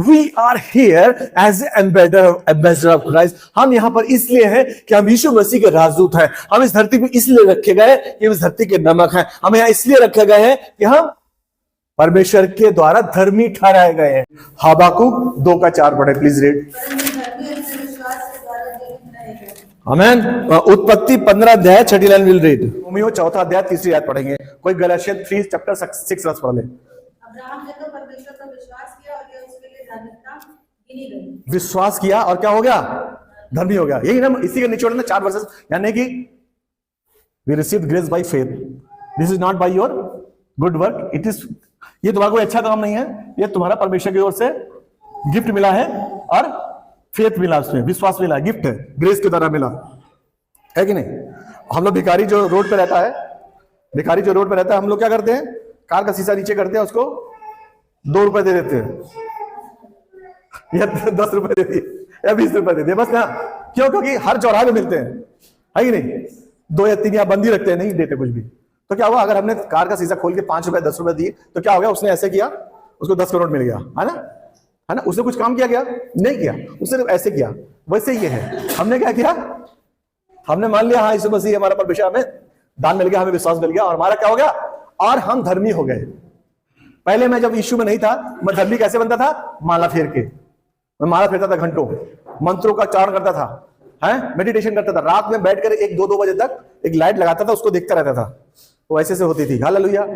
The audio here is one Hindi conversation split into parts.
We are here as ambassador of Christ. हम यहां पर इसलिए हैं कि हम यीशु मसीह के राजदूत हैं। हम इस धरती पर इसलिए रखे गए कि हम इस धरती के नमक हैं। हम यहां इसलिए रखे गए हैं कि हम परमेश्वर के द्वारा धर्मी ठहराए गए हैं। हबाकुक 2:4 पढ़े प्लीज रीड। आमेन। उत्पत्ति 15 अध्याय 6 लाइन विल रीड। रोमियो 4 अध्याय 3 आयत पढ़ेंगे। कोई गलातियन 3 चैप्टर 6 वर्स पढ़ ले। अब्राहम ने तो परमेश्वर पर विश्वास किया और यह उसके लिए धार्मिकता गिनी गई। विश्वास किया और क्या हो गया? धर्मी हो गया। यही ना, इसी के निचोड़ में 4 वर्सेस, यानी कि we received grace by faith, this is not by your good work, it is, ये तुम्हारा कोई अच्छा काम नहीं है, ये तुम्हारा परमेश्वर की ओर से गिफ्ट मिला है और फेथ मिला, उसमें विश्वास मिला, गिफ्ट है, ग्रेस के द्वारा मिला है कि नहीं। हम लोग भिखारी जो रोड पे रहता है, भिखारी जो रोड पे रहता है, हम लोग क्या करते हैं? कार का शीशा नीचे करते हैं, उसको 2 रुपए दे देते हैं या 10 रुपए दे दिए या 20 रुपए दे दिए बस ना। क्यों? क्योंकि हर चौराहे में मिलते हैं, है कि नहीं। 2 या 3 या बंदी रखते हैं, नहीं देते कुछ भी। तो क्या हुआ? अगर हमने कार का शीशा खोल के 5 रुपए 10 रुपए दिए तो क्या हो गया? उसने ऐसे किया, उसको 10 करोड़ मिल गया, है ना। उसने कुछ काम किया क्या? नहीं किया, उसने ऐसे किया। वैसे ये है, हमने क्या किया? हमने मान लिया हाँ यीशु मसीह हमारा परमेश्वर, हमें दान मिल गया, हमें विश्वास मिल गया और हमारा क्या हो गया? और हम धर्मी हो गए। पहले मैं जब यीशु में नहीं था, मैं धर्मी कैसे बनता था? माला फेर के, मैं माला फेरता था, घंटों मंत्रों का उच्चारण करता था, है मेडिटेशन करता था, रात में बैठकर 1-2 बजे तक एक लाइट लगाता था, उसको देखता रहता था, वो ऐसे से होती थी। हालेलुया।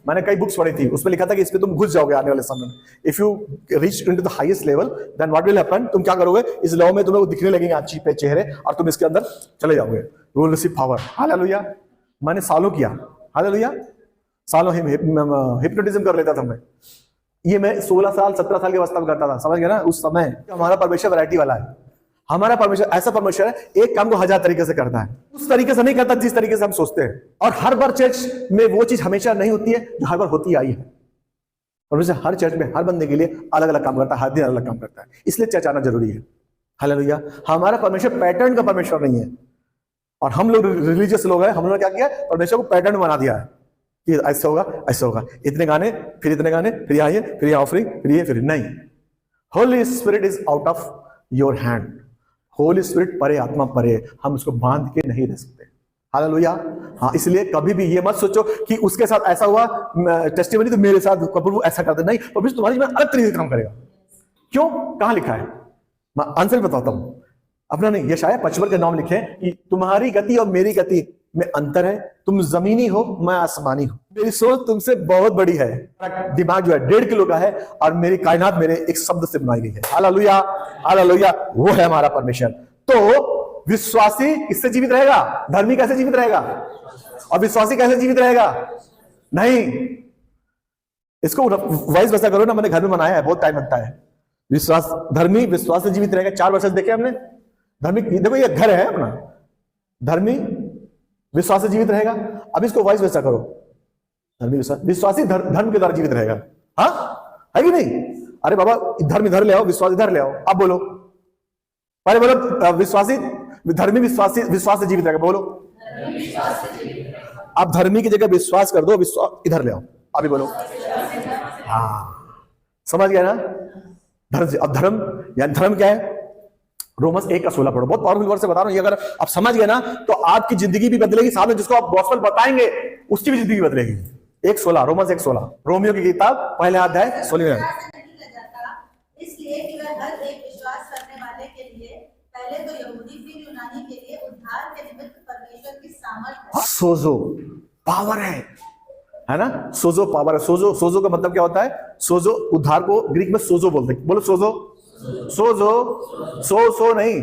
मैंने कई बुक्स पढ़ी थी, उसमें लिखा था कि इसमें तुम घुस जाओगे आने वाले समय में। If you reach into the highest level then what will happen, तुम क्या करोगे? इस लॉ में तुम्हें दिखने लगेंगे अच्छी पे चेहरे और तुम इसके अंदर चले जाओगे, you will receive power. Hallelujah. मैंने सालों किया, हालेलुया, सालों हिप्नोटिज्म कर लेता था मैं। ये मैं 16 साल 17 साल की अवस्था में करता था, समझ गया ना। उस समय हमारा परमेश्वर वैरायटी वाला है। हमारा परमेश्वर ऐसा परमेश्वर है, एक काम को 1000 तरीके से करता है, उस तरीके से नहीं करता जिस तरीके से हम सोचते हैं। और हर बार चर्च में वो चीज हमेशा नहीं होती है जो हर बार होती आई है। परमेश्वर हर चर्च में हर बंदे के लिए अलग अलग काम करता है, हर दिन अलग काम करता है, इसलिए चर्च आना जरूरी है। हालेलुया। हमारा परमेश्वर पैटर्न का परमेश्वर नहीं है, और हम लोग रिलीजियस लोग हैं, हम लोगों ने क्या किया? परमेश्वर को पैटर्न बना दिया है कि ऐसा होगा, ऐसा होगा, इतने गाने, फिर इतने गाने, फिर यहाँ ये, फिर यहाँ ऑफरिंग, फिर ये, फिर नहीं। Holi spirit is out of your hand. Holi spirit परे, आत्मा परे, हम उसको बांध के नहीं रह सकते। हालेलुया। हाँ, इसलिए कभी भी ये मत सोचो कि उसके साथ ऐसा हुआ टेस्टिमनी तो मेरे साथ प्रभु ऐसा करते, नहीं, परमेश्वर तुम्हारी में अलग तरीके से काम करेगा। क्यों? कहां लिखा है? मैं आंसर बताता हूं, अपना नहीं। यशायाह 55 के नाम लिखे कि तुम्हारी गति और मेरी गति में अंतर है, तुम जमीनी हो, मैं आसमानी हूं, मेरी सोच तुमसे बहुत बड़ी है, दिमाग जो है 1.5 किलो का है और मेरी कायनात मेरे एक शब्द से बनाई गई है। Hallelujah, hallelujah. वो है हमारा परमेश्वर। तो विश्वासी किससे जीवित रहेगा? धर्मी कैसे जीवित रहेगा? और विश्वासी कैसे जीवित रहेगा? नहीं, इसको वाइस वैसा करो ना, मैंने घर में बनाया है, बहुत टाइम लगता है। विश्वास, धर्मी विश्वास से जीवित रहेगा। 4 वर्ष देखे हमने। धर्मी, देखो ये घर है अपना, धर्मी विश्वास से जीवित रहेगा। अब इसको वाइस वैसा करो, धर्मी विश्वास, विश्वासी धर्म के द्वारा जीवित रहेगा। हाँ, है कि नहीं? अरे बाबा, धर्म इधर ले आओ, विश्वास इधर ले आओ। अब बोलो, पहले बोलो विश्वासी धर्मी विश्वास से जीवित रहेगा, बोलो। अब धर्मी की जगह विश्वास कर दो, विश्वास इधर ले आओ, अभी बोलो। हाँ, समझ गया ना? धर्म, अब धर्म यानी धर्म क्या है? रोमस 1:16 पढ़ो, बहुत पावरफुल वर्ड से बता रहा हूं। ये अगर आप समझ गए ना तो आपकी जिंदगी भी बदलेगी, साथ में जिसको आप गॉस्पेल बताएंगे उसकी भी जिंदगी बदलेगी। 1:16, रोमस 1:16, रोमियो की किताब 1 अध्याय 16। इसलिए कि वह हर एक विश्वास करने वाले के लिए, पहले तो यहूदी फिर यूनानी के लिए उद्धार के निमित्त परमेश्वर की सामर्थ्य है। सोजो पावर है ना? सोजो पावर है। सोजो का मतलब क्या होता है? सोजो उद्धार को ग्रीक में सोजो बोलते हैं। बोलो सोजो। सोजो, सो नहीं,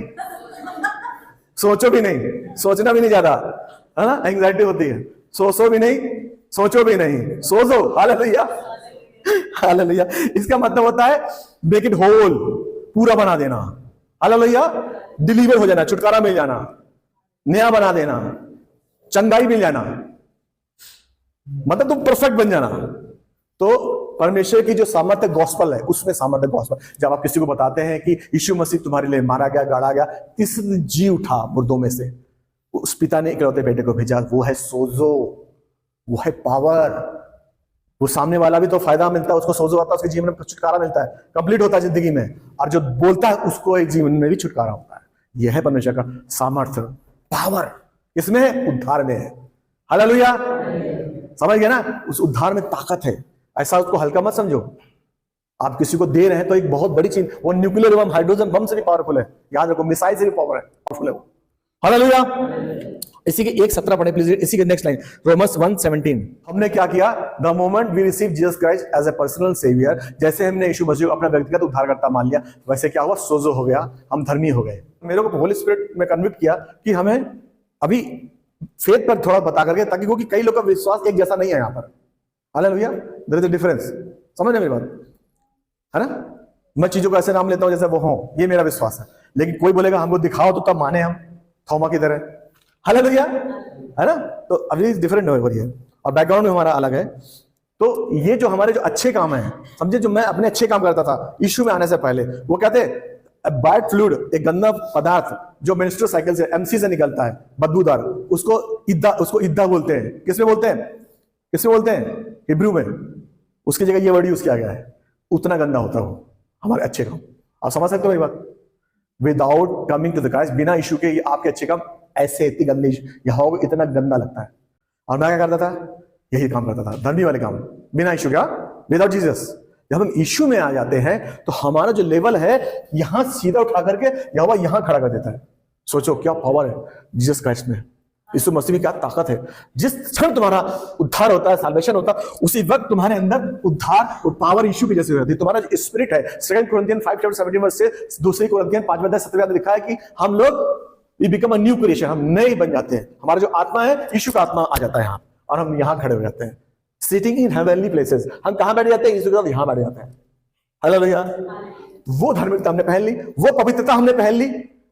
सोचो भी नहीं, सोचना भी नहीं ज्यादा, है ना? एंग्जाइटी होती है। सो भी नहीं, सोचो भी नहीं, सोजो। Hallelujah, hallelujah. इसका मतलब होता है मेक इट होल, पूरा बना देना। हालेलुया। डिलीवर हो जाना, छुटकारा मिल जाना, नया बना देना, चंगाई मिल जाना, मतलब तुम परफेक्ट बन जाना। तो परमेश्वर की जो सामर्थ्य गॉस्पेल है, उसमें सामर्थ्य गॉस्पेल। जब आप किसी को बताते हैं कि यीशु मसीह तुम्हारे लिए मारा गया, गाड़ा गया, तीसरे जी उठा मुर्दों में से, उस पिता ने इकलौते बेटे को भेजा, वो है सोजो, वो है पावर। वो सामने वाला भी तो फायदा मिलता है, उसको सोचो आता है, उसके जीवन में छुटकारा मिलता है, कंप्लीट होता है जिंदगी में, और जो बोलता है उसको एक जीवन में भी छुटकारा होता है। यह है परमेश्वर का सामर्थ्य, पावर इसमें है, उद्धार में है। हालेलुया, समझ गए ना? उस उद्धार में ताकत है, ऐसा उसको हल्का मत समझो। आप किसी को दे रहे हैं तो एक बहुत बड़ी चीज, वो न्यूक्लियर बम, हाइड्रोजन बम से भी पावरफुल है, याद रखो, मिसाइल से भी पावरफुल है वो। हालेलुया। इसी के 1:17 पढ़े प्लीज, इसी के नेक्स्ट लाइन, रोमन्स 1:17। हमने क्या किया? The moment we receive Jesus Christ as a personal saviour, जैसे हमने यीशु मसीह को अपना व्यक्तिगत उद्धारकर्ता मान लिया, वैसे क्या हुआ? सोजो हो गया, हम धर्मी हो गए। मेरे को होली स्पिरिट में कन्विक्ट किया कि हमें अभी फेथ पर थोड़ा बता करके, ताकि क्योंकि कई लोग का विश्वास एक जैसा नहीं है यहाँ पर। Hallelujah, there is a difference. समझ रहे मेरी बात, है ना? मैं चीजों को ऐसे नाम लेता हूं जैसे वो हो, ये मेरा विश्वास है, लेकिन कोई बोलेगा हमको दिखाओ तो तब माने हम, थोमा की तरह। हालेलुया, है ना? तो अभी डिफरेंट हो रही है और बैकग्राउंड में हमारा अलग है। तो ये जो हमारे जो अच्छे काम हैं, समझे, जो मैं अपने अच्छे काम करता था यीशु में आने से पहले, वो कहते हैं बैड फ्लूइड, एक गंदा पदार्थ जो मेंस्ट्रुअल साइकिल से, एमसी से निकलता है, बदबूदार, उसको इद्दा बोलते हैं। किसमें बोलते हैं? किसमें बोलते हैं? हिब्रू में। उसकी जगह ये वर्ड यूज किया गया है। उतना गंदा होता है वो हमारे अच्छे काम। आप समझ सकते हो ये बात? Without coming to the Christ, बिना यीशु के आपके अच्छे काम ऐसे इतनी गंदी, यहोवा को इतना गंदा लगता है। और मैं क्या करता था? यही काम करता था, धर्मी वाले काम, बिना यीशु का, विदाउट जीसस। जब हम यीशु में आ जाते हैं तो हमारा जो लेवल है, यहां सीधा उठा करके यहोवा यहां खड़ा कर देता है। सोचो क्या पावर है जीसस क्राइस्ट में, यीशु मसीह में क्या ताकत है। जिस क्षण तुम्हारा उद्धार होता है, साल्वेशन होता है, उसी वक्त तुम्हारे अंदर उद्धार और पावर यीशु की जैसे हो जाती है। तुम्हारा जो स्पिरिट है, 2 कोरिन्थियन 5:17 से 2 कोरिन्थियन 5:17 लिखा है कि हम लोग we become a new creation, हम नए बन जाते हैं। हमारा जो आत्मा है, यीशु का आत्मा आ जाता है यहाँ, और हम यहाँ खड़े हो जाते हैं, सिटिंग इन हेवनली प्लेसेस। हम कहाँ बैठ जाते हैं? यीशु के साथ यहाँ बैठ जाते हैं। हालेलुया। वो धार्मिकता हमने पहन ली, वो पवित्रता हमने पहन ली,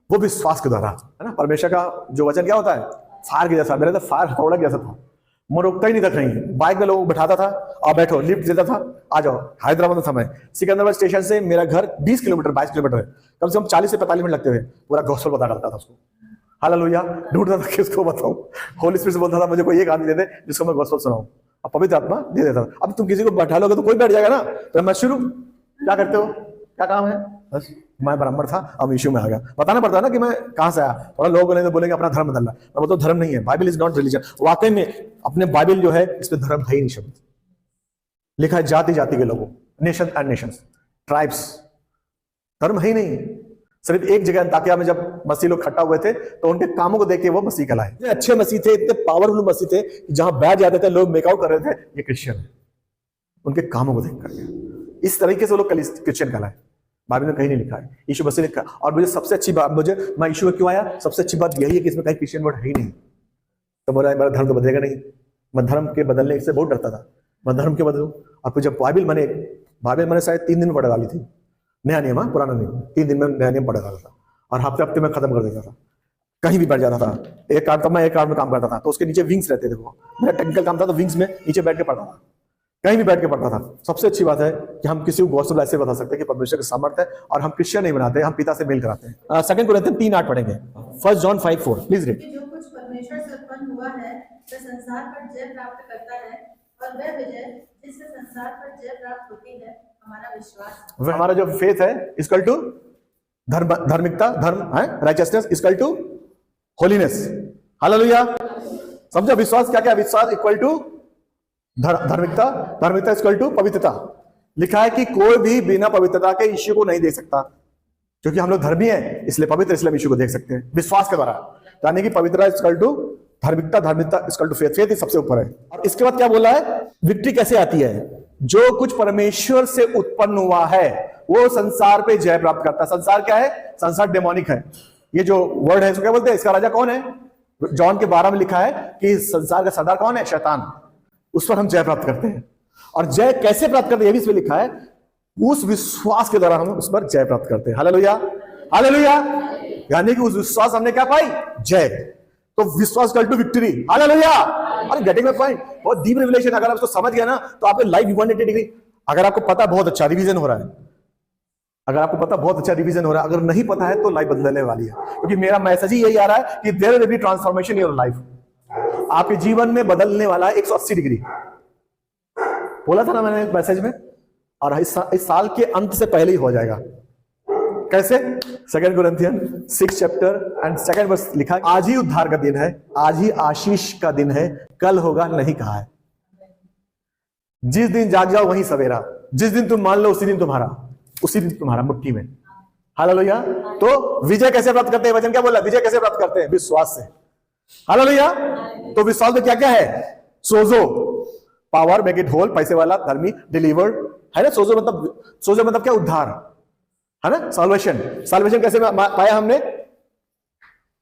वो विश्वास के द्वारा, है ना? परमेश्वर का जो वचन क्या होता है? फायर के जैसा। मेरे तो फायर हथौड़ा जैसा था, मैं रुकता ही नहीं था कहीं। बाइक में लोगों को बैठाता था, आप बैठो, लिफ्ट देता था, आ जाओ। हैदराबाद में था मैं, सिकंदराबाद स्टेशन से मेरा घर 20 किलोमीटर 22 किलोमीटर है, कम से कम 40 से 45 मिनट लगते थे। पूरा गॉस्पेल बता डालता था उसको। हालेलुया। ढूंढता था किसको बताऊं। होली स्पिरिट से बोलता था मुझे कोई एक आदमी दे दे जिसको मैं गॉस्पेल सुनाऊं, अब पवित्र आत्मा दे देता था। अब तुम किसी को बैठा लोगे तो कोई बैठ जाएगा ना। तो मैं शुरू, क्या करते हो, क्या काम है? बस मैं ब्राह्मण था, अब यीशु में आ गया। बताना पड़ता है ना कि मैं कहां से आया। थोड़ा लोग बोलेंगे बोलेंगे अपना धर्म बदलना, मैं बोलता हूं धर्म नहीं है, बाइबल इज नॉट रिलीजन। वाकई में अपने बाइबल जो है, इसमें धर्म है ही नहीं शब्द। लिखा है जाति जाति के लोगों, नेशन एंड नेशंस, ट्राइब्स, धर्म है ही नहीं। सिर्फ एक जगह अंताकिया में जब मसीह लोग इकट्ठा हुए थे तो उनके कामों को देख के वो मसीह कहलाए। इतने अच्छे मसीह थे, इतने पावरफुल मसीह थे, जहां बैठ जाते थे लोग मेकआउट कर रहे थे ये क्रिश्चियन है, उनके कामों को देख करके। इस तरीके से वो लोग क्रिश्चियन कहलाए। बाइबल में कहीं नहीं लिखा है, यीशु मसीह ने लिखा। और मुझे सबसे अच्छी बात, मैं यीशु में क्यों आया, सबसे अच्छी बात यही है कि इसमें कहीं क्रिश्चियन वर्ड है ही नहीं। तो बोला मेरा धर्म तो बदलेगा नहीं, मैं धर्म के बदलने से बहुत डरता था, मैं धर्म के बदलूं। और फिर जब बाइबल मैंने शायद 3 दिन में पढ़ डाली थी, नया नियम, पुराना नियम, 3 दिन में नया नियम पढ़ डाला था, और हफ्ते हफ्ते में खत्म कर देता था। कहीं भी बैठ जाता था, एक कार्ड, तब मैं एक कार्ड में काम करता था, तो उसके नीचे विंग्स रहते थे। वो मेरा टेक्निकल काम था, तो विंग्स में नीचे बैठ के पढ़ता था, कहीं भी बैठ के पढ़ता था। सबसे अच्छी बात है कि हम किसी को गॉस्पेल ऐसे बता सकते हैं कि परमेश्वर का सामर्थ्य है, और हम क्रिश्चियन नहीं बनाते, हम पिता से मेल कराते हैं। 2 कोरिन्थियन 3:8 पढ़ेंगे, 1 जॉन 5:4 प्लीज रीड। जो कुछ परमेश्वर से उत्पन्न हुआ है वह संसार पर जय प्राप्त करता है, और वह विजय जिससे संसार पर जय प्राप्त होती है हमारा विश्वास है। हमारा जो फेथ है इक्वल टू धार्मिकता, धर्म है, righteousness equal to holiness. Hallelujah. समझो विश्वास क्या क्या? विश्वास इक्वल टू धार्मिकता, धार्मिकता इक्वल टू पवित्रता। लिखा है कि कोई भी बिना पवित्रता के यीशु को नहीं देख सकता, क्योंकि हम लोग धर्मी हैं इसलिए पवित्र, इसलिए यीशु को देख सकते हैं विश्वास के द्वारा। यानी कि पवित्रता इक्वल टू धार्मिकता, धार्मिकता इक्वल टू फेथ, फेथ ही सबसे ऊपर है। और इसके बाद क्या बोला है? विक्ट्री कैसे आती है? जो कुछ परमेश्वर से उत्पन्न हुआ है वो संसार पे जय प्राप्त करता है। संसार क्या है? संसार डेमोनिक है। ये जो वर्ड है इसको क्या बोलते हैं? इसका राजा कौन है? जॉन के 12 में लिखा है कि संसार का सरदार कौन है? शैतान। उस पर हम जय प्राप्त करते हैं। और जय कैसे प्राप्त करते हैं ये भी इसमें लिखा है, उस विश्वास के द्वारा हम उस पर जय प्राप्त करते हैं। Hallelujah, hallelujah. यानी कि उस विश्वास हमने क्या पाई? जय। तो विश्वास इक्वल टू विक्ट्री। हालेलुया। अरे गेटिंग माय पॉइंट? बहुत डीप रिवलेशन। अगर आप इसको समझ गए ना तो आपकी लाइफ 180 डिग्री। अगर आपको पता बहुत अच्छा रिवीजन हो रहा है, अगर आपको पता बहुत अच्छा रिवीजन हो रहा है, अगर नहीं पता है तो लाइफ बदलने वाली है। क्योंकि मेरा मैसेज ही यही आ रहा है कि there will be transformation in your life. आपके जीवन में बदलने वाला है 180 डिग्री। बोला था ना मैंने एक मैसेज में, और इस साल के अंत से पहले ही हो जाएगा। कैसे? 2 कोरिन्थियन 6 चैप्टर एंड 2 वर्स लिखा है, आज ही उद्धार का दिन है, आज ही आशीष का दिन है, कल होगा नहीं कहा है। जिस दिन जाग जाओ वही सवेरा, जिस दिन तुम मान लो उसी दिन तुम्हारा मुट्ठी में। हालेलुया। तो विजय कैसे प्राप्त करते हैं? वचन क्या बोला? विजय कैसे प्राप्त करते हैं? विश्वास से। हालेलुया। तो विश्वास में क्या क्या है? सोजो, पावर, मेक इट होल, पैसे वाला, धर्मी, डिलीवर्ड, है ना। सोजो मतलब क्या? उद्धार, है ना। साल्वेशन कैसे पाया हमने?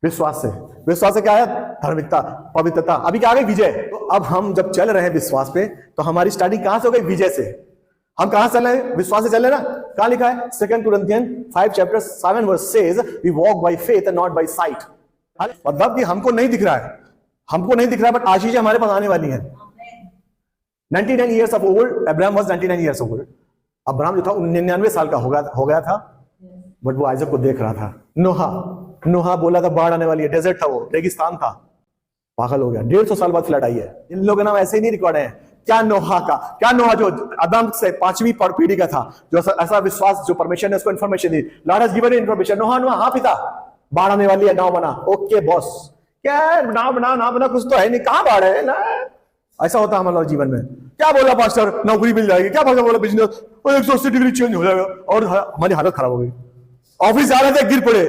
विश्वास से। विश्वास से क्या है? धार्मिकता, पवित्रता। अभी क्या आ गई? विजय। तो अब हम जब चल रहे हैं विश्वास पे, तो हमारी स्टार्टिंग कहां से हो गई? विजय से। हम कहां से चल रहे हैं? विश्वास से चल रहे हैं ना। कहां लिखा है? 2 Corinthian 5 chapter 7 verse says, we walk by faith and not by sight. मतलब कि हमको नहीं दिख रहा है, बट आशीष हमारे पास आने वाली है। 99 years of old, Abraham was 99 years old। Abraham जो था 99 साल का हो गया था, बट वो आइजक को देख रहा था। नोहा बोला था बाढ़ आने वाली है, डेजर्ट था, वो रेगिस्तान था, पागल हो गया। 150 साल बाद फ्लड आई है। इन लोगों के नाम ऐसे ही नहीं रिकॉर्ड है। क्या नोहा जो आदम से 5वीं पीढ़ी का था, जो ऐसा विश्वास, जो परमेश्वर ने उसको इन्फॉर्मेशन दी, lord has given information. Noah, हाँ पिता, बाढ़ आने वाली है, नाव बना। ओके बॉस, क्या नाव बना, कुछ तो है नहीं, कहां बाढ़ है ना। ऐसा होता है हमारे जीवन में। क्या बोला पास्टर? नौकरी मिल जाएगी। क्या बोला? बिजनेस 180 डिग्री चेंज हो जाएगा, और हमारी हालत खराब हो गई। ऑफिस जा रहे थे, गिर पड़े।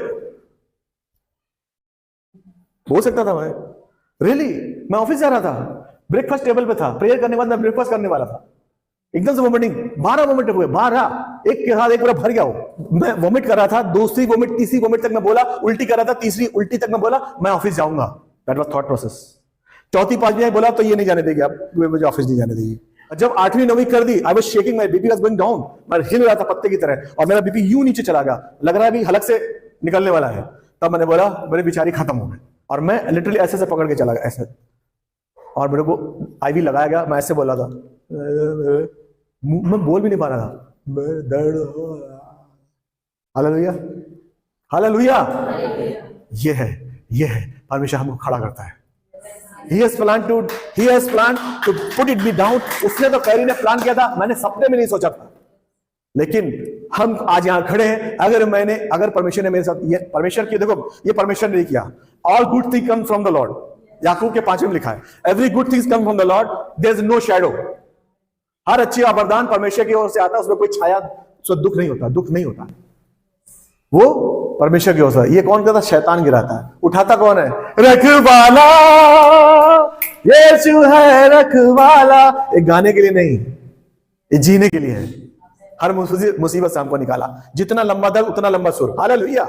हो सकता था मैं ऑफिस जा रहा था, ब्रेकफास्ट टेबल पे था, प्रेयर करने के बाद मैं ब्रेकफास्ट करने वाला था, एकदम से वोमिटिंग, 12 वोमिट हुए, 12 एक के साथ एक पूरा भर गया हो। मैं वोमिट कर रहा था, दूसरी वोमिट, तीसरी वोमिट तक मैं बोला, उल्टी कर रहा था, तीसरी उल्टी तक मैं बोला मैं ऑफिस जाऊंगा। That was thought process. चौथी पांचवी बोला तो ये नहीं जाने देगी, अब मुझे ऑफिस नहीं जाने देगी। जब 8वीं 9वीं कर दी, I was shaking, my BP was going down, मैं हिल रहा था पत्ते की तरह, और मेरा बीपी यूं नीचे चला गया, लग रहा है अभी हलक से निकलने वाला है। तब मैंने बोला मेरी बेचारी खत्म हो गई, और मैं लिटरली ऐसे से पकड़ के चला गया, ऐसे, और मेरे को आईवी लगाया गया। मैं ऐसे बोला था, मैं बोल भी नहीं पा रहा था, दर्द हो। Hallelujah, hallelujah. ये है परमेश्वर हमको खड़ा करता है। He has planned to put it me down। उसने तो कैरी ने प्लान किया था, मैंने सपने में नहीं सोचा था, लेकिन हम आज यहां खड़े हैं। अगर परमेश्वर ने मेरे साथ, ये परमेश्वर की, देखो ये परमेश्वर ने नहीं किया। All good thing come from the lord, याकूब के 5वें में लिखा है, every good things come from the lord, there is no shadow. हर अच्छी वरदान परमेश्वर की ओर से आता है, उसमें कोई छाया, उसमें दुख नहीं होता, वो परमेश्वर की ओर से। ये कौन करता? शैतान गिराता है। उठाता कौन है? रखवाला, यीशु है रखवाला। एक गाने के लिए नहीं, ये जीने के लिए है। हर मुसीबत से हमको निकाला, जितना लंबा दर उतना लंबा सुर। हालेलुया,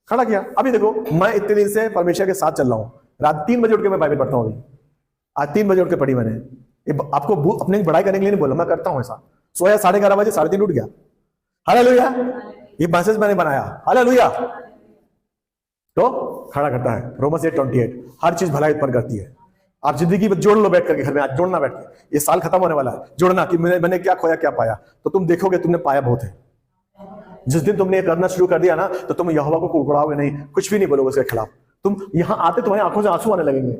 खड़ा किया। अभी देखो, मैं इतने दिन से परमेश्वर के साथ चल रहा हूं। रात 3 बजे उठ के मैं बाइबल पढ़ता हूं। अभी आज 3 बजे उठ के पढ़ी मैंने। आपको अपने बड़ाई करने के लिए नहीं बोला, मैं करता हूं ऐसा। सोया 11:30 बजे, 3:30 उठ गया। हालेलुया, ये मैसेज मैंने बनाया। हालेलुया। तो खड़ा करता है। रोमन्स 8:28, हर चीज भलाई उत्पन्न करती है। आप जिंदगी में जोड़ लो, बैठ करके घर में, आज जोड़ना बैठ के। ये साल खत्म होने वाला है, जोड़ना कि मैंने क्या खोया क्या पाया, तो तुम देखोगे तुमने पाया बहुत है। जिस दिन तुमने ये करना शुरू कर दिया ना, तो तुम यहोवा को कुड़कुड़ाओगे नहीं, कुछ भी नहीं बोलोगे उसके खिलाफ। तुम यहां आते तुम्हारी आंखों से आंसू आने लगेंगे।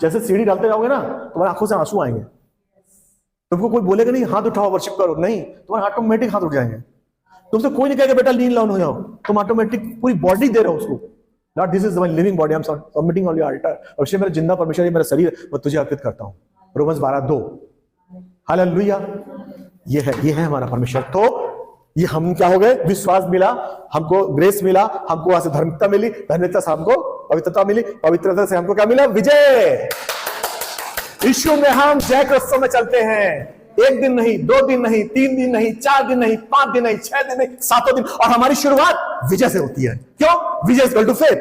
जैसे सीढ़ी डालते जाओगे ना, तुम्हारी आंखों से आंसू आएंगे। तुमको कोई बोलेगा नहीं हाथ उठाओ वर्शिप करो, नहीं, तुम्हारे ऑटोमेटिक हाथ उठ जाएंगे। तुमसे कोई नहीं कहेगा बेटा नील लाउन हो जाओ, तुम ऑटोमेटिक पूरी बॉडी दे रहे हो उसको। Lord, this is my living body, I'm submitting on your altar। और मेरा जिंदा परमेश्वर, मेरा शरीर मैं तुझे अर्पित करता हूं। रोमन्स 12:2। हालेलुया। ये है हमारा परमेश्वर। तो ये हम क्या हो गए? विश्वास मिला, हमको ग्रेस मिला, हमको वहां से धार्मिकता मिली, धार्मिकता से हमको पवित्रता मिली, पवित्रता से हमको क्या मिला? विजय। यीशु में हम जय के उत्सव में चलते हैं। 1 दिन नहीं, 2 दिन नहीं, 3 दिन नहीं, 4 दिन नहीं, 5 दिन नहीं, 6 दिन नहीं, 7 दिन। और हमारी शुरुआत विजय से होती है। क्यों? विजय इज इक्वल टू फेथ।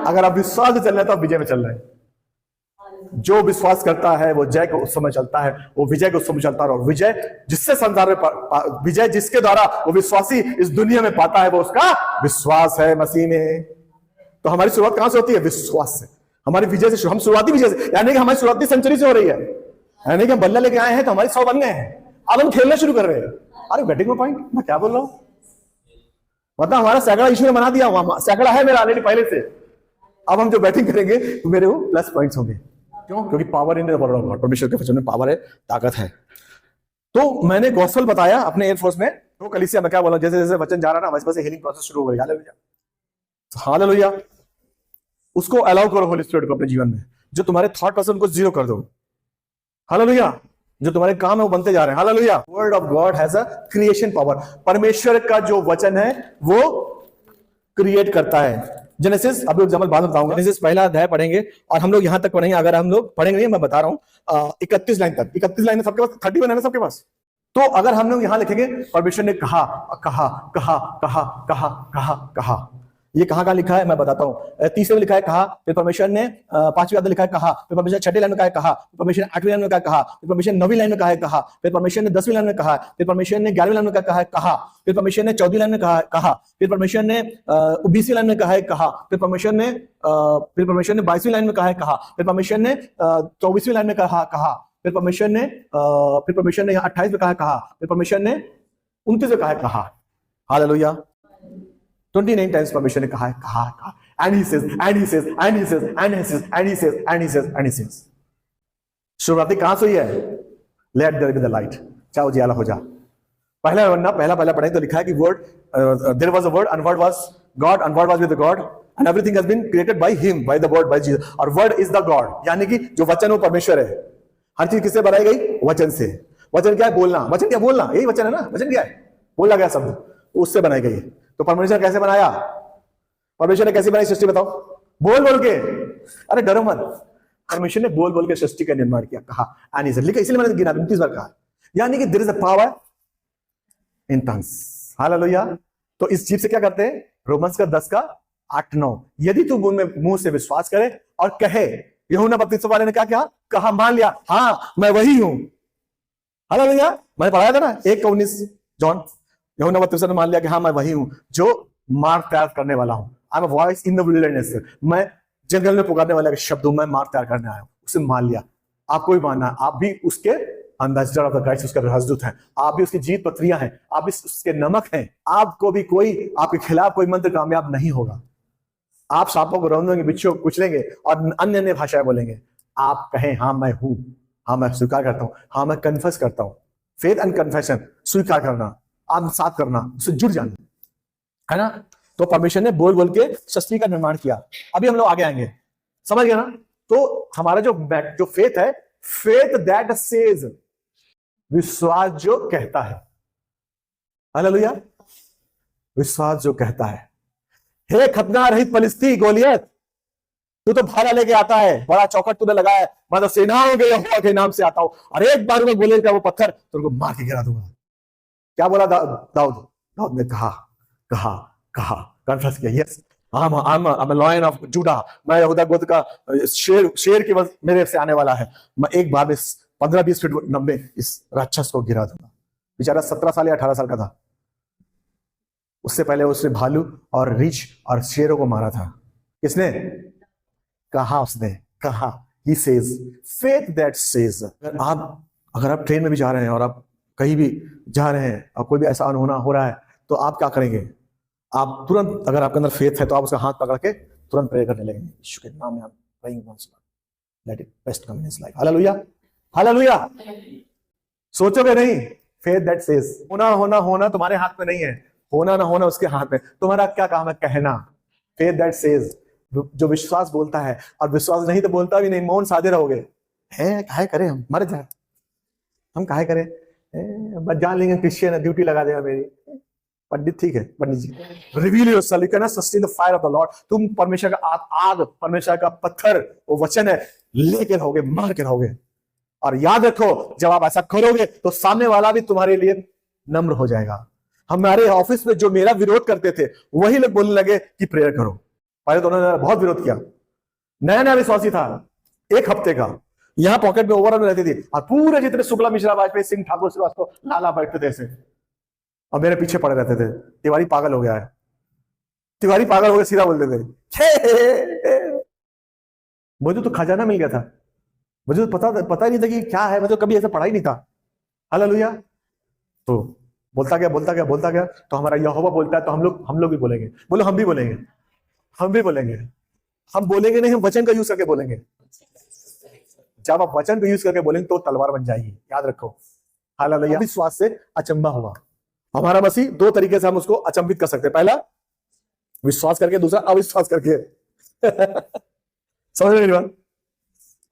अगर आप विश्वास से चल रहे हैं तो आप विजय में चल रहे हैं। जो विश्वास करता है वो जय के उत्सव में चलता है, वो विजय के उत्सव में चलता है। और विजय जिससे संसार में, विजय जिसके द्वारा वो विश्वासी इस दुनिया में पाता है, वो उसका विश्वास है मसीह में। तो हमारी शुरुआत कहां से होती है? विश्वास से। हमारी विजय से, हम शुरुआती विजय से, यानी कि हमारी शुरुआती सेंचुरी से हो रही है। यानी कि हम बल्ला लेके आए हैं तो हमारे 100 बन गए हैं, अब हम खेलना शुरू कर रहे हैं। अरे बैटिंग में पॉइंट, मैं क्या बोल रहा हूं? मतलब हमारा सैकड़ा ईश्वर ने बना दिया, सैकड़ा है मेरा ऑलरेडी पहले से। अब हम जो बैटिंग करेंगे तो मेरे वो प्लस पॉइंट्स होंगे। क्यों? क्योंकि power in the word of God, परमेश्वर के वचन में पावर है, ताकत है। तो मैंने गॉस्पेल बताया अपने एयरफोर्स में, तो कलीसिया में क्या बोला, जैसे जैसे वचन जा रहा ना वैसे वैसे हीलिंग प्रोसेस शुरू हो गई। Hallelujah, hallelujah. उसको अलाउ करो होली स्पिरिट को अपने जीवन में, जो तुम्हारे थॉट प्रोसेस उनको जीरो कर दो। हालेलुया। जो तुम्हारे काम है वो बनते जा रहे हैं। Hallelujah. Word of God has a creation power. परमेश्वर का जो वचन है वो क्रिएट करता है। जेनेसिस, अभी एग्जाम्पल बाद में बताऊंगा। जेनेसिस पहला अध्याय पढ़ेंगे और हम लोग यहां तक पढ़ेंगे। अगर हम लोग पढ़ेंगे नहीं, मैं बता रहा हूं 31 लाइन तक। 31 लाइन है सबके पास, 31 लाइन है सबके पास। तो अगर हम लोग यहां लिखेंगे परमेश्वर ने कहा कहा कहा कहा कहा कहा कहा, ये कहाँ लिखा है मैं बताता हूँ। तीसरे में लिखा है कहा, फिर परमेश्वर ने पांचवी आयत में लिखा है कहा, फिर परमेश्वर छठी लाइन में कहा है कहा, फिर परमेश्वर ने आठवीं लाइन में कहा, फिर परमेश्वर ने 9वीं लाइन में कहा है कहा, फिर परमेश्वर ने 10वीं लाइन में कहा, फिर परमेश्वर ने 11वीं लाइन में कहा है कहा, फिर परमेश्वर ने 14वीं लाइन में कहा, फिर परमेश्वर ने 20वीं लाइन में कहा है कहा, फिर परमेश्वर ने 22वीं लाइन में कहा है कहा, फिर परमेश्वर ने 24वीं लाइन में कहा, फिर परमेश्वर ने 28 में कहा कहा, फिर परमेश्वर ने 29 में कहा है कहा। हालेलुया। 29 टाइम्स परमेश्वर ने कहा है कहा, and he says, and he says, and he says, and he says, and he says, and he says, and he says। शुरुआती कहां से हुई है? Let there be the light, चाहे उजियाला हो जा। पहला पढ़े तो लिखा है कि word, there was a word and word was God and word was with the God and everything has been created by him, by the word, by Jesus। और word is the God, यानी कि जो वचन वो परमेश्वर है। हर चीज किससे बनाई गई? वचन से। वचन क्या है? बोलना। वचन क्या? बोलना। यही वचन है ना। वचन क्या है? बोला गया शब्द, उससे बनाई गई। तो परमेश्वर कैसे बनाया? परमेश्वर ने कैसे बनाई सृष्टि? बताओ। बोल बोल के। अरे डरो मत, परमेश्वर ने बोल बोल के सृष्टि का निर्माण किया। कहा एनी से लिखा, इसलिए मैंने गिना 29 बार कहा, यानी कि there is a power in tongues. Hallelujah. तो इस जीव से क्या करते हैं? रोमन्स का 10 का 8-9, यदि तू मुंह से विश्वास करे और कहे। यूहन्ना बपतिस्मा वाले ने क्या किया? कहा, मान लिया, हाँ मैं वही हूं। हालेलुया। मैंने पढ़ाया था ना 1:19 जॉन। यूहन्ना बपतिस्मा ने मान लिया कि हाँ मैं वही हूं जो मार्ग तैयार करने वाला हूं। I am a voice in the wilderness, मैं जंगल में पुकारने वाला शब्द हूं, मैं मार्ग तैयार करने आया हूं। उसे मान लिया। आपको भी मानना है, आप भी उसके एम्बेसडर ऑफ द क्राइस्ट, उसके राजदूत हैं, आप भी उसकी जीत पत्रियां हैं, आप भी उसके नमक हैं। आपको भी कोई आपके खिलाफ कोई मंत्र कामयाब नहीं होगा। आप सांपों को रौंदेंगे, बिच्छू को कुचलेंगे और अन्य अन्य भाषाएं बोलेंगे। आप कहें हाँ मैं हूं, हाँ मैं स्वीकार करता हूं, हाँ मैं कन्फेस करता हूं। फेथ एंड कन्फेशन, स्वीकार करना, आत्मसात करना, उससे जुड़ जाना, है ना। तो परमेश्वर ने बोल बोल के सृष्टि का निर्माण किया। अभी हम लोग आगे आएंगे, समझ गए ना। तो हमारा जो फेथ है, फेथ दैट सेज, विश्वास जो कहता है। हालेलुया। विश्वास जो कहता है, हे खतना रहित फलिस्ती गोलियत, तू तो भाला लेके आता है, बड़ा चौकट तूने लगाया है, मैं तो सेनाओं के यहोवा के नाम से आता हूं और एक बार में बोलेगा वो पत्थर तो उनको मार के गिरा दूंगा। क्या बोला दाऊद ने? कहा कन्फेस किया, yes I'm a lion of Judah, मैं यहूदा गोत्र का शेर की मेरे से आने वाला है। मैं एक बार में 15-20 फीट लंबे इस राक्षस को गिरा दूंगा। बेचारा 17 साल या 18 साल का था। उससे पहले उसने भालू और रीछ और शेरों को मारा था। किसने कहा? उसने कहा। He says, faith that says। अगर आप ट्रेन में भी जा रहे हैं और आप कहीं भी जा रहे हैं और कोई भी ऐसा अनहोना हो रहा है, तो आप क्या करेंगे? आप तुरंत, अगर आपके अंदर फेथ है तो आप उसका हाथ पकड़ के तुरंत प्रे करने लगेंगे। यीशु के नाम में हम praying once God, let it best come in his life. Hallelujah, hallelujah. सोचोगे नहीं, फेथ दैट सेज। होना तुम्हारे हाथ में नहीं है, होना ना होना उसके हाथ में। तुम्हारा क्या काम है? कहना। फेथ दैट सेज, जो विश्वास बोलता है, और विश्वास नहीं तो बोलता भी नहीं, मौन साधे रहोगे। हैं काहे करें, हम मर जाए, हम काहे करें, बस जान लेंगे क्रिश्चियन है, ड्यूटी लगा देगा मेरी। पंडित ठीक है, pandit ji. Reveal yourself, you can not sustain the fire of the lord. तुम परमेश्वर का आग, परमेश्वर का पत्थर, वो वचन है, लेके रहोगे, मार के रहोगे। और याद रखो, जब आप ऐसा करोगे तो सामने वाला भी तुम्हारे लिए नम्र हो जाएगा। हमारे ऑफिस में जो मेरा विरोध करते थे, वही लोग बोलने लगे कि प्रेयर करो। पहले तो उन्होंने बहुत विरोध किया, नया विश्वासी था, 1 हफ्ते का, यहां पॉकेट में ओवरऑल रहती थी, और पूरे जितने शुक्ला मिश्रा, वाजपेयी, सिंह, ठाकुर, श्रीवास्तव, लाला बैठते थे ऐसे, और मेरे पीछे पड़े रहते थे। तिवारी पागल हो गया है, तिवारी पागल हो गया, सीधा बोलते थे। मुझे तो खजाना मिल गया था, मुझे तो पता ही नहीं था कि क्या है, मतलब कभी ऐसा पढ़ा ही नहीं था। हालेलुया। तो बोलता गया, तो हमारा यहोवा बोलता है, तो हम लोग भी बोलेंगे। बोलो, हम भी बोलेंगे, हम बोलेंगे नहीं, हम वचन का यूज करके बोलेंगे। जब आप वचन को यूज करके बोलेंगे तो तलवार बन जाएगी, याद रखो। हालेलुया। विश्वास से अचंभा हुआ। हमारा मसीह दो तरीके से हम उसको अचंभित कर सकते हैं, पहला विश्वास करके, दूसरा अविश्वास करके। समझ रहे मेरी बात?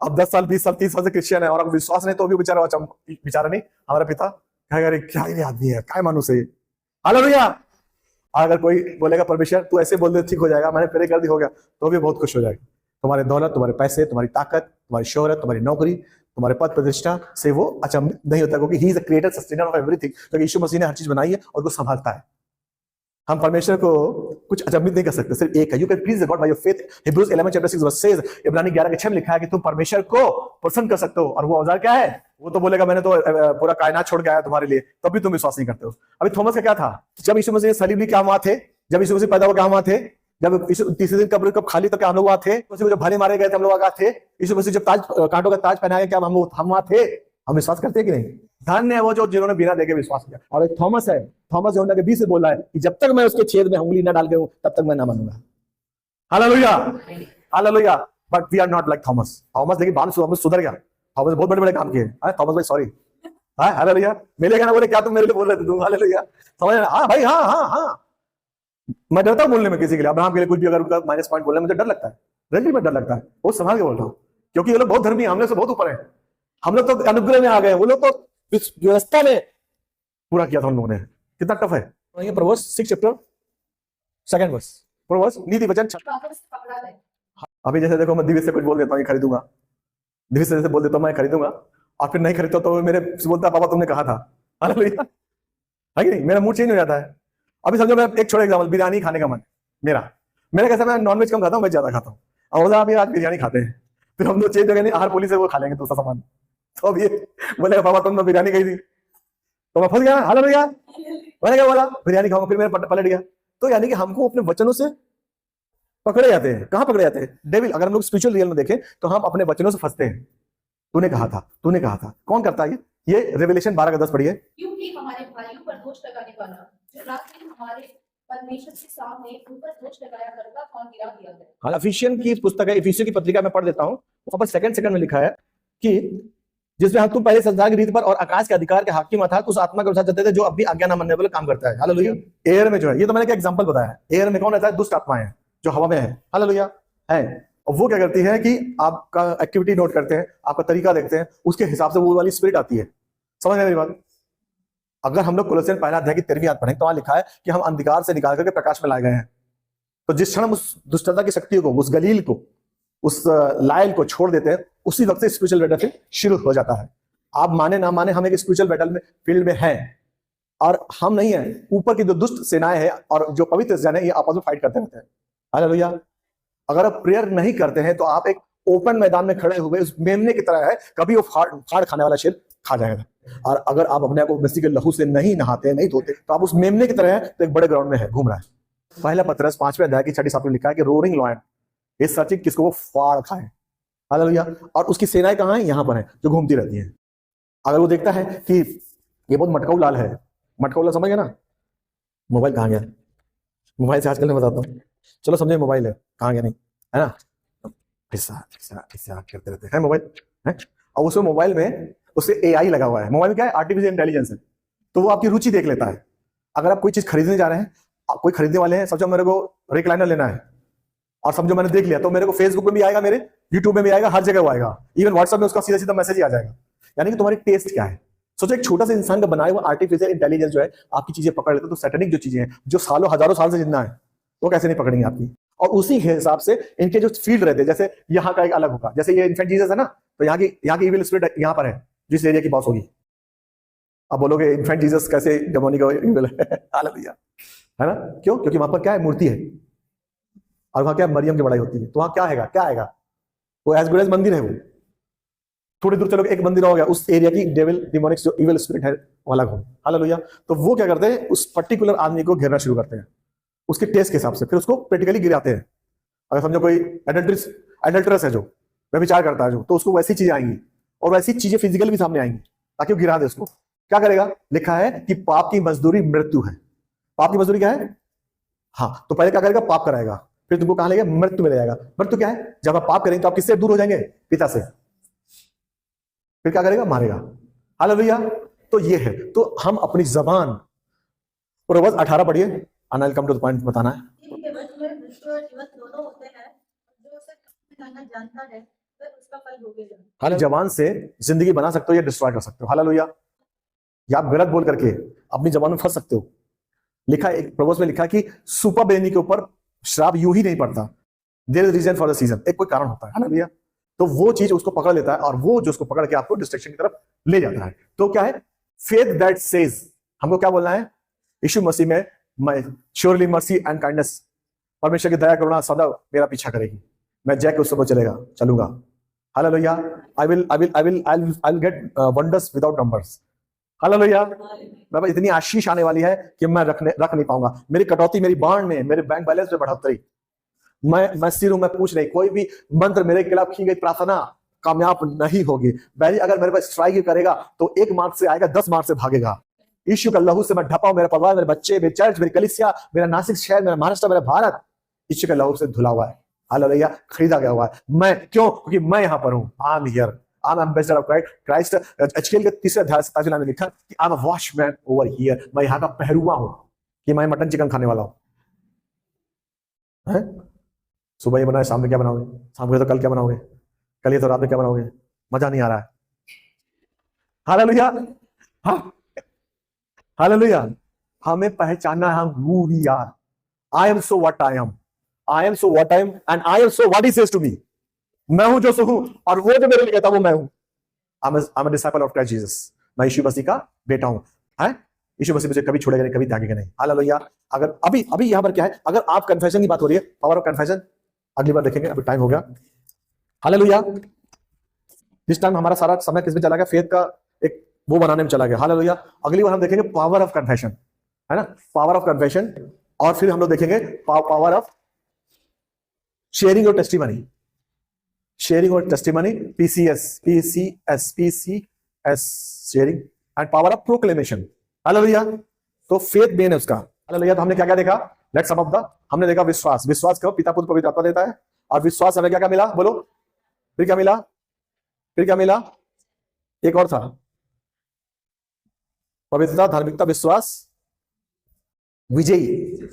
अब 10 साल 20 साल 30 साल से क्रिश्चियन है और अगर विश्वास नहीं तो भी बेचारा बेचारा नहीं, हमारा पिता कहेगा अरे क्या ये आदमी है, क्या मानुस है। हालेलुया। अगर कोई बोलेगा परमेश्वर तू ऐसे बोल दे ठीक हो जाएगा, मैंने प्रे कर दी हो गया, तो भी बहुत खुश हो जाएगा। तुम्हारे दौलत, तुम्हारे पैसे, तुम्हारी ताकत, तुम्हारी शोहरत, तुम्हारी नौकरी, तुम्हारे पद प्रतिष्ठा से वो अचंभित नहीं होता, क्योंकि he is the creator sustainer of everything. क्योंकि यीशु मसीह ने हर चीज बनाई है और वो संभालता है। हम परमेश्वर को कुछ अचंभित नहीं कर सकते, सिर्फ एक है। You can please God by your faith. Hebrews 11 chapter 6 verse says, इब्रानी 11:6 में लिखा है कि तुम परमेश्वर को प्रसन्न कर सकते हो। और वो औजार क्या है? वो तो बोलेगा मैंने तो पूरा कायनात छोड़ के आया तुम्हारे लिए, तब भी तुम विश्वास नहीं करते हो। अभी थॉमस का क्या था? जब यीशु मसीह सलीब ली क्या वहां थे? जब यीशु मसीह पैदा हुआ क्या वहां थे? जब तीसरे दिन कब्र कब खाली तो क्या हम लोग वहां थे? जब भाले मारे गए थे हम लोग वहां थे? यीशु मसीह जब कांटों का ताज पहनाया क्या हम वहां थे? हम विश्वास करते हैं कि नहीं? धन्य है वो जो जिन्होंने बिना देखे विश्वास किया। और एक थॉमस है, थॉमस यूहन्ना के 20 से बोल रहा है कि जब तक मैं उसके छेद में उंगली न डाल के हूं तब तक मैं ना मानूंगा। Hallelujah, hallelujah. But we are not like Thomas. Thomas देखिए बाद में सुधर गया। थॉमस बहुत बड़े बड़े काम किए। थॉमस भाई सॉरी, हाँ हालेलुया। मिलेगा ना बोले क्या तुम मेरे लिए बोल रहे थे तुम? हालेलुया। समझ रहे? हाँ भाई, हाँ हाँ हाँ। मैं डरता हूँ बोलने में किसी के लिए, अब्राहम के लिए कुछ भी अगर उनका माइनस पॉइंट बोलने में मुझे डर लगता है, रियली में डर लगता है। बहुत संभाल के बोल रहा हूँ, क्योंकि ये लोग बहुत धर्मी है, हम लोग से बहुत ऊपर है। हम लोग तो अनुग्रह में आ गए, वो लोग तो व्यवस्था में पूरा किया था उन लोगों ने। कितना टफ है। प्रोवर्ब्स 6 चैप्टर 2 वर्स, प्रोवर्ब्स नीति वचन। अभी जैसे देखो मैं दिव्य से कुछ बोल देता हूँ ये खरीदूंगा, दिव्य से जैसे बोल देता हूँ मैं खरीदूंगा, और फिर नहीं खरीदता तो मेरे से बोलता पापा तुमने कहा था। हालेलुया, है कि नहीं? मेरा मूड चेंज हो जाता है। अभी समझो मैं एक छोटा एग्जाम्पल, बिरयानी खाने का मन मेरा कैसा, मैं नॉनवेज कम खाता हूँ, वेज ज्यादा खाता हूँ। और बोला अभी आज बिरयानी खाते हैं, फिर हम लोग चेंज हो गए, नहीं आहार पुलिस से वो खा लेंगे दूसरा सामान। तो अब ये बोलेगा पापा तुम तो बिरयानी गई थी, तो मैं फंस गया। हालेलुया। मैंने क्या बोला? बिरयानी खाऊंगा, फिर मेरा पलट गया। तो यानी कि हमको अपने वचनों से पकड़े जाते हैं। कहां पकड़े जाते हैं? डेविल। अगर हम लोग स्पिरिचुअल रियल में देखें तो हम अपने वचनों से फंसते हैं। तूने कहा था, तूने कहा था। कौन करता है ये रेवलेशन 12:10 पढ़िए। क्योंकि हमारे भाइयों पर दोष लगाने वाला जो रात में हमारे परमेश्वर के सामने ऊपर दोष लगाया करता कौन गिरा दिया गया। हाँ, इफिशियन की पुस्तक है, इफिसियों की पत्रिका में पढ़ देता हूँ। वहां पर सेकंड में लिखा है कि जिसमें हम तुम पहले संसार की रीति पर और आकाश के अधिकार के हाकिम था, उस आत्मा के अनुसार चलते थे जो अब भी आज्ञा न मानने वाले काम करता है। हालेलुया। एयर में जो है, ये तो मैंने क्या एग्जांपल बताया, एयर में कौन रहता है? दुष्ट आत्माएं हैं जो हवा में है। हालेलुया है। और वो क्या करती है कि आपका एक्टिविटी नोट करते हैं, आपका तरीका देखते हैं, उसके हिसाब से वो वाली स्पिरिट आती है। समझ रहे मेरी बात? अगर हम लोग कोलोसियन पहला अध्याय की 13वीं आयत पढ़ें तो वहां लिखा है कि हम अंधकार से निकाल करके प्रकाश में लाए गए हैं। तो जिस क्षण हम उस दुष्टता की शक्तियों को, उस गलील को, उस लायल को छोड़ देते हैं, उसी वक्त से स्पिरिचुअल बैटल फिर शुरू हो जाता है। आप माने ना माने, हम एक स्पिरिचुअल बैटल में फील्ड में हैं, और हम नहीं है, ऊपर की जो दुष्ट सेनाएं हैं और जो पवित्र सेनाएं हैं, ये आपस में फाइट करते रहते हैं। हालेलुया। अगर आप प्रेयर नहीं करते हैं तो आप एक ओपन मैदान में खड़े हुए उस मेमने की तरह है, कभी वो फाड़ खाने वाला शेर खा जाएगा। और अगर आप अपने आप को मसीह के लहू से नहीं नहाते, नहीं धोते, तो आप उस मेमने की तरह है, तो एक बड़े ग्राउंड में है, घूम रहा है। पहला पत्रस 5वें अध्याय की 6 में लिखा है कि रोरिंग लॉयन इस सर्चिंग किसको वो फाड़ खाए। हालेलुया। और उसकी सेनाएं कहां है? यहां पर है, जो घूमती रहती है। अगर वो देखता है कि ये बहुत मटकाऊ लाल है, मटकाऊ लाल समझ गया ना? मोबाइल कहां गया? मोबाइल से आजकल मैं बताता हूँ, चलो समझे मोबाइल है, कहां गया नहीं है ना? करते रहते हैं मोबाइल है। और उस मोबाइल में उससे एआई लगा हुआ है। मोबाइल में क्या है? आर्टिफिशियल इंटेलिजेंस है। तो वो आपकी रुचि देख लेता है। अगर आप कोई चीज खरीदने जा रहे हैं, कोई खरीदने वाले हैं, समझो मेरे को रिक्लाइनर लेना है, और समझो मैंने देख लिया, तो मेरे को फेसबुक में भी आएगा, मेरे यूट्यूब में भी आएगा, हर जगह वो आएगा, इवन व्हाट्सएप में उसका सीधा सीधा मैसेज ही आ जाएगा। यानी कि तुम्हारी टेस्ट क्या है। सोचो एक छोटा सा इंसान का बनाया हुआ आर्टिफिशियल इंटेलिजेंस जो है आपकी चीजें पकड़ लेते, तो सैटेनिक जो चीजें हैं जो सालों हजारों साल से जिंदा है, वो कैसे नहीं पकड़ेंगे आपकी। और उसी के हिसाब से इनके जो फील्ड रहते हैं, जैसे यहाँ का एक अलग होगा, जैसे ये इन्फेंट जीसस है ना, तो यहाँ की इविल स्पिरिट यहाँ पर है, जिस एरिया की बात होगी। अब बोलोगे इन्फेंट जीसस कैसे डेमोनिक इविल है? हालेलुया, है ना? क्यों? क्योंकि वहां पर क्या है? मूर्ति है, और वहां क्या है? मरियम की बड़ाई होती है। तो वहां क्या आएगा? क्या आएगा? वो एज गुड एज मंदिर है। वो थोड़ी दूर चलो, एक मंदिर हो गया, उस एरिया की डेविल डिमोनिक जो इविल स्पिरिट है वो अलग हो। हालेलुया। तो वो क्या करते हैं? उस पर्टिकुलर आदमी को घेरना शुरू करते हैं उसके टेस्ट के हिसाब से, फिर उसको प्रैक्टिकली गिराते हैं। अगर समझो कोई एडल्टरस है जो व्यभिचार करता है जो, तो उसको वैसी चीजें आएंगी, और वैसी चीजें फिजिकल भी सामने आएंगी, ताकि वो गिरा दे उसको। क्या करेगा? लिखा है कि पाप की मजदूरी मृत्यु है। पाप की मजदूरी क्या है? हाँ, तो पहले क्या करेगा? पाप कराएगा, फिर तुमको कहां लेगा? मृत्यु में ले जाएगा। मृत्यु क्या है? जब आप पाप करेंगे तो आप किससे दूर हो जाएंगे? पिता से। फिर क्या करेगा? मारेगा। हालेलुया। तो ये है, तो हम अपनी जबान, प्रोवर्ब्स 18 पढ़िए, and I will come to the point बताना है। जीव के वश में मृत्यु और जीवन दोनों होते हैं, जो उसे करना जानता है वह उसका फल भोगेगा। हाल जबान से जिंदगी बना सकते हो या डिस्ट्रॉय कर सकते हो। हालेलुया। या आप गलत बोल करके अपनी जबान में फंस सकते हो। लिखा है, एक प्रोवर्ब्स में लिखा है कि सुपा बेनी के ऊपर श्राप यूं ही नहीं पड़ता, there is reason for the season, एक कोई कारण होता है। हालेलुया। तो वो चीज उसको पकड़ लेता है और वो जो उसको पकड़ के आपको डिस्ट्रक्शन की तरफ ले जाता है। तो क्या है? फेथ दैट सेज, हमको क्या बोलना है? यीशु मसीह में मैं श्योरली मर्सी एंड काइंडनेस, परमेश्वर की दया करुणा सदा मेरा पीछा करेगी, मैं जय के उसको चलूंगा। Hallelujah. I will get wonders without numbers. Hallelujah. मैं इतनी आशीष आने वाली है कि मैं रख नहीं पाऊंगा। मेरी कटौती मेरी बाढ़ में, मेरे बैंक बैलेंस में बढ़ोतरी, मैं सिर हूं, मैं पूछ नहीं। कोई भी मंत्र मेरे खिलाफ की गई प्रार्थना कामयाब नहीं होगी। बैरी अगर मेरे पास स्ट्राइक करेगा तो 1 मार्च से आएगा, 10 मार्च से भागेगा। यीशु का लहू से मैं ढपा हूं, मेरा परिवार, मेरे बच्चे, मेरी चर्च, मेरी कलीसिया, मेरा नासिक शहर, मेरा महाराष्ट्र, मेरा भारत यीशु के लहू से धुला हुआ है। हालेलुया। खरीदा गया हुआ है। मैं क्यों? क्योंकि मैं यहां पर हूं। I am here, I am ambassador of Christ. एचकेएल के 3 अध्याय 27 में लिखा कि I am a watchman over here, मैं यहां का पहरुआ हूं, कि मैं मटन चिकन खाने वाला हूं। सुबह ये बनाए, शाम में क्या बनाओगे? शाम को तो कल क्या बनाओगे? कल ये तो रात में क्या बनाओगे? मजा नहीं आ रहा है। हालेलुया। हाँ, हालेलुया। हमें पहचानना है हम who we are. I am so what I am. I am so what I am and I am so what he says to me. मैं हूं जो सो हूं और वो जो मेरे लिए कहता वो मैं हूं। I'm a disciple of Christ Jesus. मैं यीशु मसीह का बेटा हूं। है? यीशु मसीह मुझे कभी छोड़ेगा नहीं, कभी त्यागेगा नहीं। हालेलुया। अगर अभी यहां पर क्या है? अगर आप कन्फेशन की बात हो रही है, पावर ऑफ कन्फेशन अगली बार देखेंगे, अभी टाइम हो गया। हालेलुया। इस टाइम हमारा सारा समय किस में चला गया? फेथ का एक वो बनाने में चला गया। हालेलुया। अगली बार हम देखेंगे पावर ऑफ कन्फेशन, है ना? Power of confession. और फिर हम लोग देखेंगे power of sharing your testimony, sharing your testimony, PCS sharing, and power of proclamation. Hallelujah. तो फेथ मेन है उसका। हालेलुया। तो हमने क्या क्या देखा? लेट्स सम ऑफ द, हमने देखा विश्वास। विश्वास को पिता पुत्र पवित्र आत्मा देता है, और विश्वास हमें क्या क्या मिला? बोलो। फिर क्या मिला? फिर क्या मिला? एक और था, पवित्रता, धार्मिकता, विश्वास, विजयी।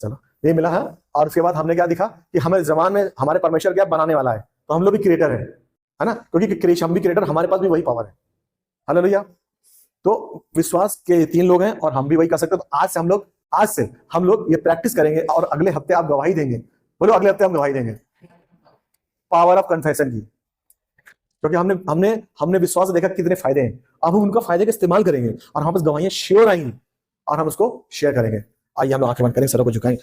चलो ये मिला है। और उसके बाद हमने क्या दिखा कि हमें जमान में हमारे परमेश्वर क्या बनाने वाला है, तो हम लोग भी क्रिएटर है ना? क्योंकि हम भी क्रिएटर, हमारे पास भी वही पावर है। हालेलुया। तो विश्वास के 3 लोग हैं और हम भी वही कर सकते हैं। तो आज से हम लोग ये प्रैक्टिस करेंगे और अगले हफ्ते आप गवाही देंगे। बोलो, अगले हफ्ते हम गवाही देंगे पावर ऑफ कन्फेशन की। क्योंकि हमने विश्वास देखा कितने फायदे हैं। अब हम उनका फायदे का इस्तेमाल करेंगे और हम बस गवाहियां श्योर आएंगी और हम उसको शेयर करेंगे। आइए हम लोग आंखें बंद करें, सरों को झुकाएं।